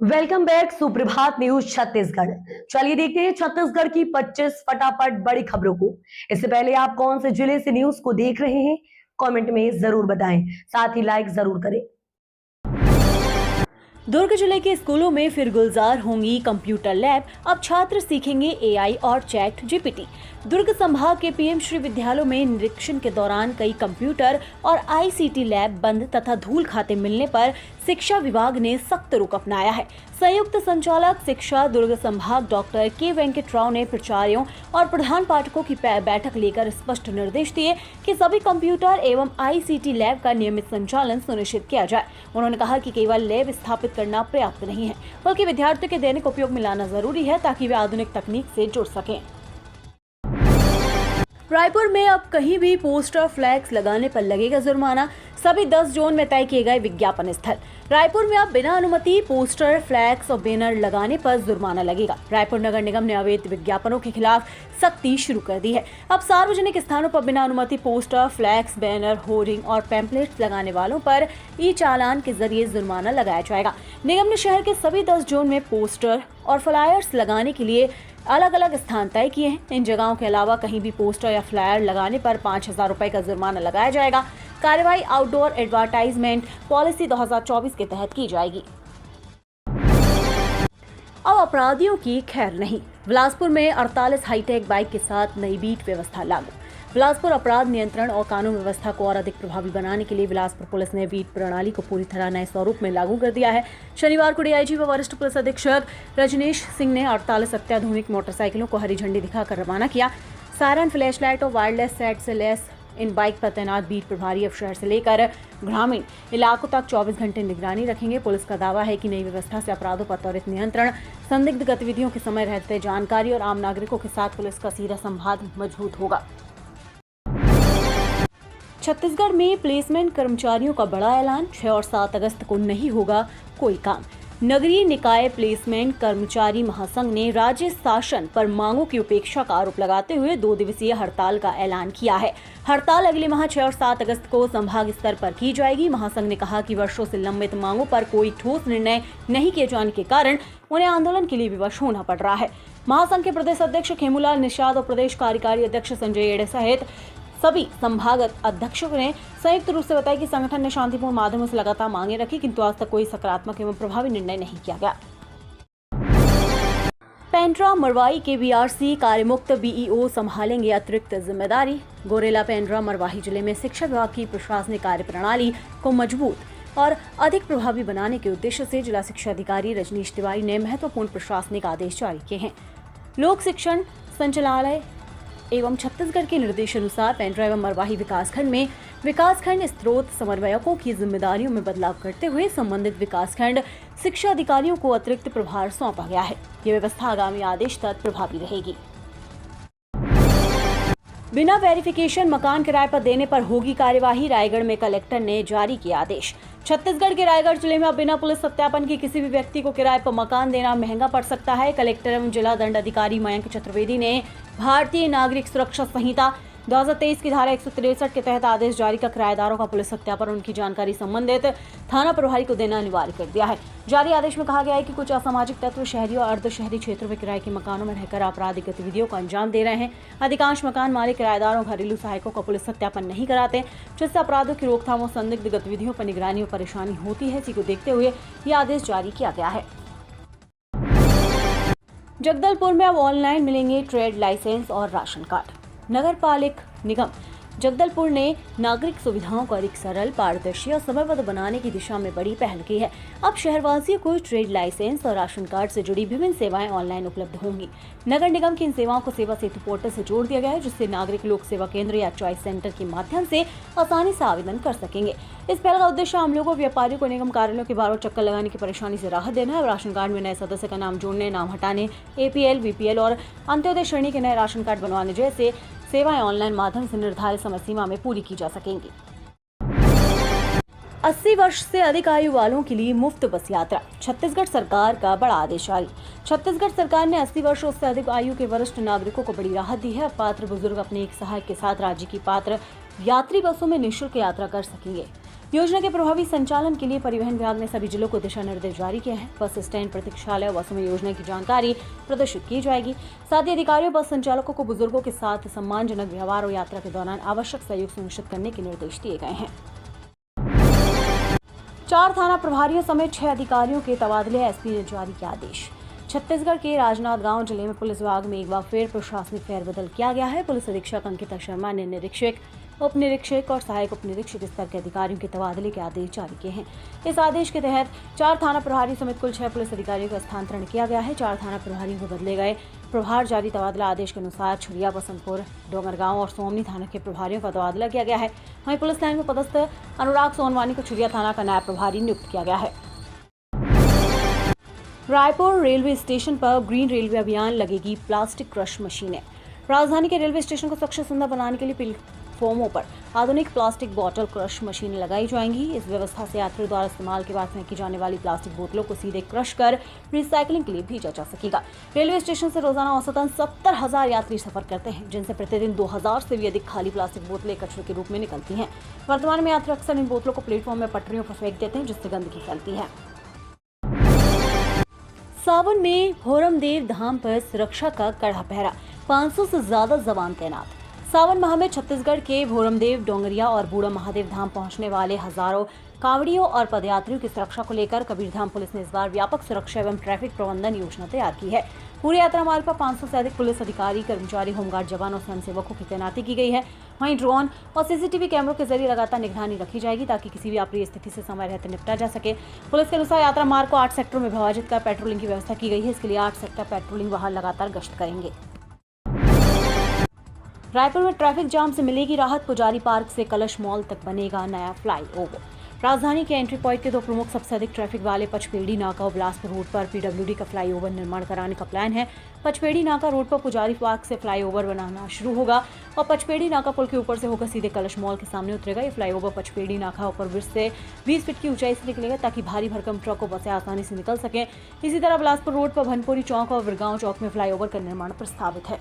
Welcome back सुप्रभात news Chhattisgarh. चलिए देखते हैं छत्तीसगढ़ की 25 फटाफट बड़ी खबरों को। इससे पहले आप कौन से जिले से न्यूज को देख रहे हैं कमेंट में जरूर बताएं, साथ ही लाइक जरूर करें। दुर्ग जिले के स्कूलों में फिर गुलजार होंगी कंप्यूटर लैब। अब छात्र सीखेंगे एआई और चैट जीपीटी। दुर्ग संभाग के पीएम श्री विद्यालयों में निरीक्षण के दौरान कई कंप्यूटर और आईसीटी लैब बंद तथा धूल खाते मिलने पर शिक्षा विभाग ने सख्त रुख अपनाया है। संयुक्त संचालक शिक्षा दुर्ग संभाग डॉक्टर के वेंकट राव ने प्राचार्यों और प्रधान पाठकों की बैठक लेकर स्पष्ट निर्देश दिए कि सभी कंप्यूटर एवं आईसीटी लैब का नियमित संचालन सुनिश्चित किया जाए। उन्होंने कहा कि केवल लैब स्थापित करना पर्याप्त नहीं है, बल्कि विद्यार्थियों के दैनिक उपयोग में लाना जरूरी है ताकि वे आधुनिक तकनीक से जुड़ सकें। रायपुर में अब कहीं भी पोस्टर फ्लैक्स लगाने पर लगेगा जुर्माना। सभी 10 जोन में तय किए गए विज्ञापन स्थल। रायपुर में अब बिना अनुमति पोस्टर फ्लैक्स और बैनर लगाने पर जुर्माना लगेगा। रायपुर नगर निगम ने अवैध विज्ञापनों के खिलाफ सख्ती शुरू कर दी है। अब सार्वजनिक स्थानों पर बिना अनुमति पोस्टर फ्लैक्स बैनर होर्डिंग और पैम्पलेट्स लगाने वालों पर ई चालान के जरिए जुर्माना लगाया जाएगा। निगम ने शहर के सभी 10 जोन में पोस्टर और फ्लायर्स लगाने के लिए अलग अलग स्थान तय किए हैं। इन जगहों के अलावा कहीं भी पोस्टर या फ्लायर लगाने पर 5,000 रुपए का जुर्माना लगाया जाएगा। कार्रवाई आउटडोर एडवर्टाइजमेंट पॉलिसी 2024 के तहत की जाएगी। अब अपराधियों की खैर नहीं। बिलासपुर में 48 हाईटेक बाइक के साथ नई बीट व्यवस्था लागू। बिलासपुर अपराध नियंत्रण और कानून व्यवस्था को और अधिक प्रभावी बनाने के लिए बिलासपुर पुलिस ने बीट प्रणाली को पूरी तरह नए स्वरूप में लागू कर दिया है। शनिवार को डीआईजी व वरिष्ठ पुलिस अधीक्षक रजनीश सिंह ने 48 अत्याधुनिक मोटरसाइकिलों को हरी झंडी दिखाकर रवाना किया। सायरन, फ्लैशलाइट और वायरलेस सेट से लैस इन बाइक पर तैनात बीट प्रभारी अब शहर से लेकर ग्रामीण इलाकों तक 24 घंटे निगरानी रखेंगे। पुलिस का दावा है कि नई व्यवस्था से अपराधों पर त्वरित नियंत्रण, संदिग्ध गतिविधियों के समय रहते जानकारी और आम नागरिकों के साथ पुलिस का सीधा संवाद मजबूत होगा। छत्तीसगढ़ में प्लेसमेंट कर्मचारियों का बड़ा ऐलान। 6 और 7 अगस्त को नहीं होगा कोई काम। नगरीय निकाय प्लेसमेंट कर्मचारी महासंघ ने राज्य शासन पर मांगों की उपेक्षा का आरोप लगाते हुए 2 दिवसीय हड़ताल का ऐलान किया है। हड़ताल अगले माह 6 और 7 अगस्त को संभाग स्तर पर की जाएगी। महासंघ ने कहा कि वर्षों से लंबित मांगों पर कोई ठोस निर्णय नहीं किए जाने के कारण उन्हें आंदोलन के लिए विवश होना पड़ रहा है। महासंघ के प्रदेश अध्यक्ष खेमूलाल निषाद और प्रदेश कार्यकारी अध्यक्ष संजय एड़े सहित सभी संभाग अध्यक्षों ने संयुक्त रूप से बताया कि संगठन ने शांतिपूर्ण माध्यमों से लगातार मांगे रखी, किंतु आज तक कोई सकारात्मक एवं प्रभावी निर्णय नहीं किया गया। पेंड्रा मरवाही के बीआरसी कार्यमुक्त बीईओ संभालेंगे अतिरिक्त जिम्मेदारी। गोरेला पेंड्रा मरवाही जिले में शिक्षा विभाग की प्रशासनिक कार्य प्रणाली को मजबूत और अधिक प्रभावी बनाने के उद्देश्य से जिला शिक्षा अधिकारी रजनीश तिवारी ने महत्वपूर्ण प्रशासनिक आदेश जारी किए हैं। लोक शिक्षण संचालनालय एवं छत्तीसगढ़ के निर्देशानुसार पेंड्रा एवं मरवाही विकासखंड में विकासखंड स्रोत समन्वयकों की जिम्मेदारियों में बदलाव करते हुए संबंधित विकासखंड शिक्षा अधिकारियों को अतिरिक्त प्रभार सौंपा गया है। ये व्यवस्था आगामी आदेश तक प्रभावी रहेगी। बिना वेरिफिकेशन मकान किराए पर देने पर होगी कार्यवाही। रायगढ़ में कलेक्टर ने जारी किया आदेश। छत्तीसगढ़ के रायगढ़ जिले में अब बिना पुलिस सत्यापन के किसी भी व्यक्ति को किराए पर मकान देना महंगा पड़ सकता है। कलेक्टर एवं जिला दंड अधिकारी मयंक चतुर्वेदी ने भारतीय नागरिक सुरक्षा संहिता 2023 की धारा 163 के तहत आदेश जारी कर किराएदारों का पुलिस सत्यापन और उनकी जानकारी संबंधित थाना प्रभारी को देना अनिवार्य कर दिया है। जारी आदेश में कहा गया है कि कुछ असामाजिक तत्व शहरी और अर्ध शहरी क्षेत्रों में किराए के मकानों में रहकर आपराधिक गतिविधियों को अंजाम दे रहे हैं। अधिकांश मकान मालिक किराएदारों घरेलू सहायकों का पुलिस सत्यापन नहीं कराते, जिससे अपराधों की रोकथाम और संदिग्ध गतिविधियों पर निगरानी और परेशानी होती है। इसी को देखते हुए यह आदेश जारी किया गया है। जगदलपुर में अब ऑनलाइन मिलेंगे ट्रेड लाइसेंस और राशन कार्ड। नगर पालिक निगम जगदलपुर ने नागरिक सुविधाओं को अधिक सरल, पारदर्शी और समयबद्ध बनाने की दिशा में बड़ी पहल की है। अब शहरवासियों को ट्रेड लाइसेंस और राशन कार्ड से जुड़ी विभिन्न सेवाएं ऑनलाइन उपलब्ध होंगी। नगर निगम की इन सेवाओं को सेवा सेतु पोर्टल से जोड़ दिया गया है, जिससे नागरिक लोक सेवा केंद्र या चॉइस सेंटर के माध्यम से आसानी से आवेदन कर सकेंगे। इस पहल का उद्देश्य आम लोगों, व्यापारियों को निगम कार्यालयों के बार चक्कर लगाने की परेशानी से राहत देना है। राशन कार्ड में नए सदस्य का नाम जोड़ने, नाम हटाने, एपीएल, बीपीएल और अंत्योदय श्रेणी के नए राशन कार्ड बनवाने जैसे सेवाएं ऑनलाइन माध्यम से निर्धारित समय सीमा में पूरी की जा सकेंगी। 80 वर्ष से अधिक आयु वालों के लिए मुफ्त बस यात्रा। छत्तीसगढ़ सरकार का बड़ा आदेश जारी। छत्तीसगढ़ सरकार ने 80 वर्षों से अधिक आयु के वरिष्ठ नागरिकों को बड़ी राहत दी है। अब पात्र बुजुर्ग अपने एक सहायक के साथ राज्य की पात्र यात्री बसों में निःशुल्क यात्रा कर सकेंगे। योजना के प्रभावी संचालन के लिए परिवहन विभाग ने सभी जिलों को दिशा निर्देश जारी किए हैं। बस स्टैंड, प्रतीक्षालय, बसों में योजना की जानकारी प्रदर्शित की जाएगी। साथ ही अधिकारियों, बस संचालकों को बुजुर्गों के साथ सम्मानजनक व्यवहार और यात्रा के दौरान आवश्यक सहयोग सुनिश्चित करने के निर्देश दिए गए हैं। 4 थाना प्रभारियों समेत 6 अधिकारियों के तबादले, एसपी ने जारी किया आदेश। छत्तीसगढ़ के राजनांदगांव जिले में पुलिस विभाग में एक बार फिर प्रशासनिक फेरबदल किया गया है। पुलिस अधीक्षक अंकिता शर्मा ने निरीक्षक, उप निरीक्षक और सहायक उप निरीक्षक स्तर के अधिकारियों के तबादले के आदेश जारी किए हैं। इस आदेश के तहत 4 थाना प्रभारी समेत कुल 6 पुलिस अधिकारियों का स्थानांतरण किया गया है। 4 थाना प्रभारियों को बदले गए प्रभार जारी तबादला आदेश के अनुसार छुरिया, बसंतपुर, डोंगरगांव और सोमनी थाना के प्रभारियों का तबादला किया गया है। वहीं पुलिस लाइन में पदस्थ अनुराग सोनवानी को छुरिया थाना का नायब प्रभारी नियुक्त किया गया है। रायपुर रेलवे स्टेशन पर ग्रीन रेलवे अभियान, लगेगी प्लास्टिक क्रश मशीनें। राजधानी के रेलवे स्टेशन को स्वच्छ सुंदर बनाने के लिए प्लेटफॉर्मों पर आधुनिक प्लास्टिक बॉटल क्रश मशीनें लगाई जाएंगी। इस व्यवस्था से यात्रियों द्वारा इस्तेमाल के बाद फेंकी जाने वाली प्लास्टिक बोतलों को सीधे क्रश कर रिसाइकलिंग के लिए भेजा जा सकेगा। रेलवे स्टेशन से रोजाना औसतन 70,000 यात्री सफर करते हैं, जिनसे प्रतिदिन 2,000 से भी अधिक खाली प्लास्टिक बोतलें कचरे के रूप में निकलती हैं। वर्तमान में यात्री अक्सर इन बोतलों को प्लेटफॉर्म में पटरियों पर फेंक देते हैं, जिससे गंदगी फैलती है। सावन में भोरमदेव धाम पर सुरक्षा का कड़ा पहरा, 500 से ज्यादा जवान तैनात। सावन माह में छत्तीसगढ़ के भोरमदेव, डोंगरिया और बूढ़ा महादेव धाम पहुंचने वाले हजारों कांवड़ियों और पदयात्रियों की सुरक्षा को लेकर कबीरधाम पुलिस ने इस बार व्यापक सुरक्षा एवं ट्रैफिक प्रबंधन योजना तैयार की है। पूरे यात्रा मार्ग पर 500 से अधिक पुलिस अधिकारी, कर्मचारी, होमगार्ड जवान और स्वयंसेवकों की तैनाती की गई है। वहीं ड्रोन और सीसीटीवी कैमरों के जरिए लगातार निगरानी रखी जाएगी, ताकि किसी भी अप्रिय स्थिति से समय रहते निपटा जा सके। पुलिस के अनुसार यात्रा मार्ग को 8 सेक्टरों में विभाजित कर पेट्रोलिंग की व्यवस्था की गई है। इसके लिए 8 सेक्टर पेट्रोलिंग वाहन लगातार गश्त करेंगे। रायपुर में ट्रैफिक जाम से मिलेगी राहत, पुजारी पार्क से कलश मॉल तक बनेगा नया फ्लाईओवर। राजधानी के एंट्री पॉइंट के 2 प्रमुख सबसे अधिक ट्रैफिक वाले पचपेड़ी नाका और बिलासपुर रोड पर पीडब्ल्यूडी का फ्लाईओवर निर्माण कराने का प्लान है। पचपेड़ी नाका रोड पर पुजारी पार्क से फ्लाईओवर बनाना शुरू होगा और पचपेड़ी नाका पुल के ऊपर से होकर सीधे कलश मॉल के सामने उतरेगा। ये फ्लाईओवर पचपेड़ी नाका ऊपर ब्रिज से 20 फीट की ऊंचाई से निकलेगा, ताकि भारी भरकम ट्रक और बसें आसानी से निकल सकें। इसी तरह बिलासपुर रोड पर भनपुरी चौक और विरगांव चौक में फ्लाईओवर का निर्माण प्रस्तावित है।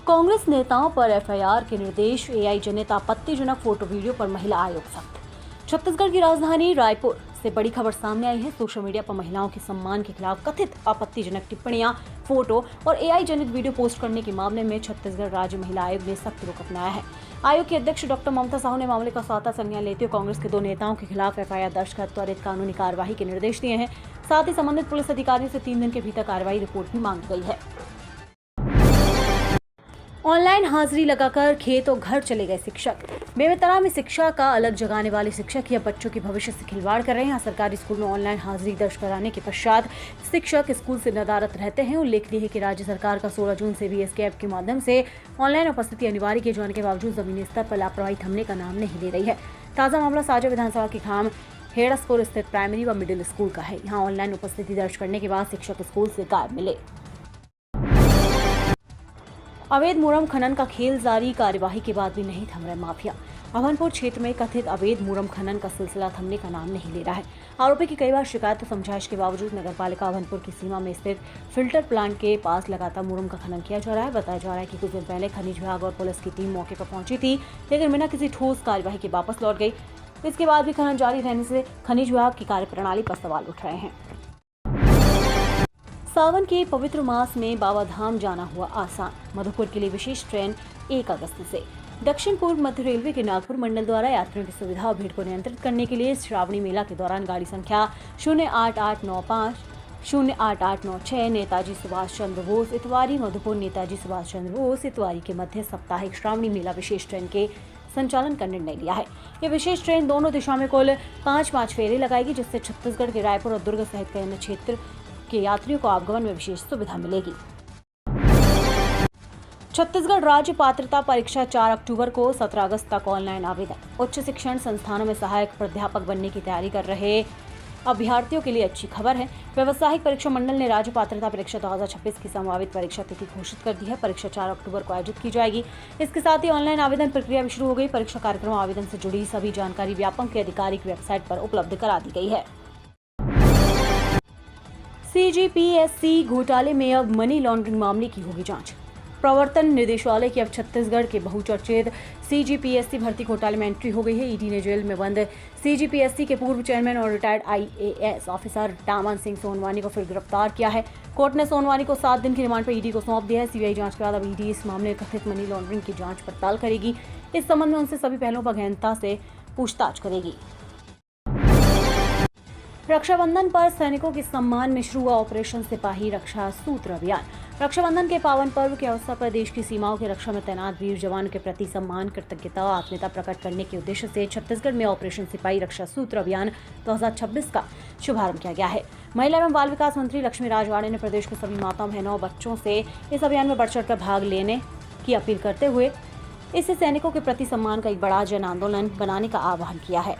कांग्रेस नेताओं पर एफआईआर के निर्देश, एआई जनित आपत्तिजनक फोटो वीडियो पर महिला आयोग सख्त। छत्तीसगढ़ की राजधानी रायपुर से बड़ी खबर सामने आई है। सोशल मीडिया पर महिलाओं के सम्मान के खिलाफ कथित आपत्तिजनक टिप्पणियां, फोटो और एआई जनित वीडियो पोस्ट करने के मामले में छत्तीसगढ़ राज्य महिला आयोग ने सख्त रुख अपनाया है। आयोग के अध्यक्ष डॉक्टर ममता साहू ने मामले का स्वतः संज्ञान लेते हुए कांग्रेस के 2 नेताओं के खिलाफ एफआईआर दर्ज कर त्वरित कानूनी कार्यवाही के निर्देश दिए हैं। साथ ही संबंधित पुलिस अधिकारियों से 3 दिन के भीतर कार्रवाई रिपोर्ट भी मांगी गई है। ऑनलाइन हाजिरी लगाकर खेत और घर चले गए शिक्षक। बेमेतरा में शिक्षा का अलग जगाने वाले शिक्षक या बच्चों के भविष्य से खिलवाड़ कर रहे हैं। सरकारी स्कूल में ऑनलाइन हाजिरी दर्ज कराने के पश्चात शिक्षक स्कूल से नदारद रहते हैं। उल्लेखनीय है कि राज्य सरकार का 16 जून से बीएसके ऐप के माध्यम से ऑनलाइन उपस्थिति अनिवार्य किए जाने के बावजूद जमीनी स्तर पर लापरवाही थमने का नाम नहीं ले रही है। ताजा मामला साजा विधानसभा के खाम हेड़सपुर स्थित प्राइमरी व मिडिल स्कूल का है। यहाँ ऑनलाइन उपस्थिति दर्ज करने के बाद शिक्षक स्कूल से गायब मिले। अवैध मुरम खनन का खेल जारी, कार्यवाही के बाद भी नहीं थम रहे माफिया। अभनपुर क्षेत्र में कथित अवैध मुरम खनन का सिलसिला थमने का नाम नहीं ले रहा है। आरोपी की कई बार शिकायत और समझाइश के बावजूद नगरपालिका अभनपुर की सीमा में स्थित फिल्टर प्लांट के पास लगातार मुरम का खनन किया जा रहा है। बताया जा रहा है कि कुछ दिन पहले खनिज विभाग और पुलिस की टीम मौके पर पहुंची थी, लेकिन बिना किसी ठोस कार्यवाही के वापस लौट गई। इसके बाद भी खनन जारी रहने से खनिज विभाग की कार्यप्रणाली पर सवाल उठ रहे हैं। सावन के पवित्र मास में बाबाधाम जाना हुआ आसान, मधुपुर के लिए विशेष ट्रेन 1 अगस्त से। दक्षिण पूर्व मध्य रेलवे के नागपुर मंडल द्वारा यात्रियों की सुविधा और भीड़ को नियंत्रित करने के लिए श्रावणी मेला के दौरान गाड़ी संख्या 08895, 08896 नेताजी सुभाष चंद्र बोस इतवारी, मधुपुर नेताजी सुभाष चंद्र बोस इतवारी के मध्य साप्ताहिक श्रावणी मेला विशेष ट्रेन के संचालन का निर्णय लिया है। ये विशेष ट्रेन दोनों दिशा में कुल 5 फेरे लगाएगी, जिससे छत्तीसगढ़ के रायपुर और दुर्ग सहित कई अन्य क्षेत्र के यात्रियों को आवागमन में विशेष सुविधा मिलेगी। छत्तीसगढ़ राज्य पात्रता परीक्षा 4 अक्टूबर को, 17 अगस्त तक ऑनलाइन आवेदन। उच्च शिक्षण संस्थानों में सहायक प्राध्यापक बनने की तैयारी कर रहे अभ्यर्थियों के लिए अच्छी खबर है। व्यावसायिक परीक्षा मंडल ने राज्य पात्रता परीक्षा 2026 की संभावित परीक्षा तिथि घोषित कर दी है। परीक्षा 4 अक्टूबर को आयोजित की जाएगी। इसके साथ ही ऑनलाइन आवेदन प्रक्रिया भी शुरू हो गई। परीक्षा कार्यक्रम आवेदन से जुड़ी सभी जानकारी व्यापक की आधिकारिक वेबसाइट पर उपलब्ध करा दी गई है। सीजीपीएससी घोटाले में अब मनी लॉन्ड्रिंग मामले की होगी जांच। प्रवर्तन निदेशालय की अब छत्तीसगढ़ के बहुचर्चित सीजीपीएससी भर्ती घोटाले में एंट्री हो गई है। ईडी ने जेल में बंद सीजीपीएससी के पूर्व चेयरमैन और रिटायर्ड आईएएस ऑफिसर दामन सिंह सोनवानी को फिर गिरफ्तार किया है। कोर्ट ने सोनवानी को 7 दिन की रिमांड पर ईडी को सौंप दिया है। सीबीआई जांच के बाद अब ईडी इस मामले में कथित मनी लॉन्ड्रिंग की जांच पड़ताल करेगी। इस संबंध में उनसे सभी पहलुओं पर गहनता से पूछताछ करेगी। रक्षाबंधन पर सैनिकों के सम्मान में शुरू हुआ ऑपरेशन सिपाही रक्षा सूत्र अभियान। रक्षाबंधन के पावन पर्व के अवसर पर देश की सीमाओं की रक्षा में तैनात वीर जवानों के प्रति सम्मान, कृतज्ञता और आत्मीयता प्रकट करने के उद्देश्य से छत्तीसगढ़ में ऑपरेशन सिपाही रक्षा सूत्र अभियान 2026 का शुभारंभ किया गया है। महिला एवं बाल विकास मंत्री लक्ष्मी राजवाड़े ने प्रदेश के सभी माताओं, बहनों और बच्चों से इस अभियान में बढ़ चढ़कर भाग लेने की अपील करते हुए इससे सैनिकों के प्रति सम्मान का एक बड़ा जन आंदोलन बनाने का आह्वान किया है।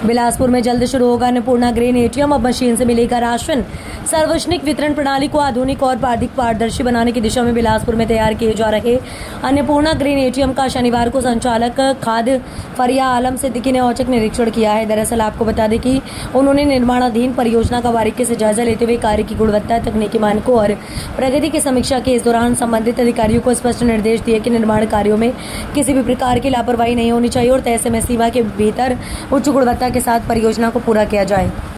बिलासपुर में जल्द शुरू होगा अन्नपूर्णा ग्रेन एटीएम। अब मशीन से मिलेगा राशन। सार्वजनिक वितरण प्रणाली को आधुनिक और अधिक पारदर्शी बनाने की दिशा में बिलासपुर में तैयार किए जा रहे अन्नपूर्णा ग्रेन एटीएम का शनिवार को संचालक खाद्य फरिया आलम सिद्दीकी ने औचक निरीक्षण किया है। दरअसल आपको बता दें कि उन्होंने निर्माणाधीन परियोजना का बारीकी से जायजा लेते हुए कार्य की गुणवत्ता, तकनीकी मानकों और प्रगति की समीक्षा की। इस दौरान संबंधित अधिकारियों को स्पष्ट निर्देश दिए कि निर्माण कार्यों में किसी भी प्रकार की लापरवाही नहीं होनी चाहिए और तय समय सीमा के भीतर उच्च गुणवत्ता के साथ परियोजना को पूरा किया जाए।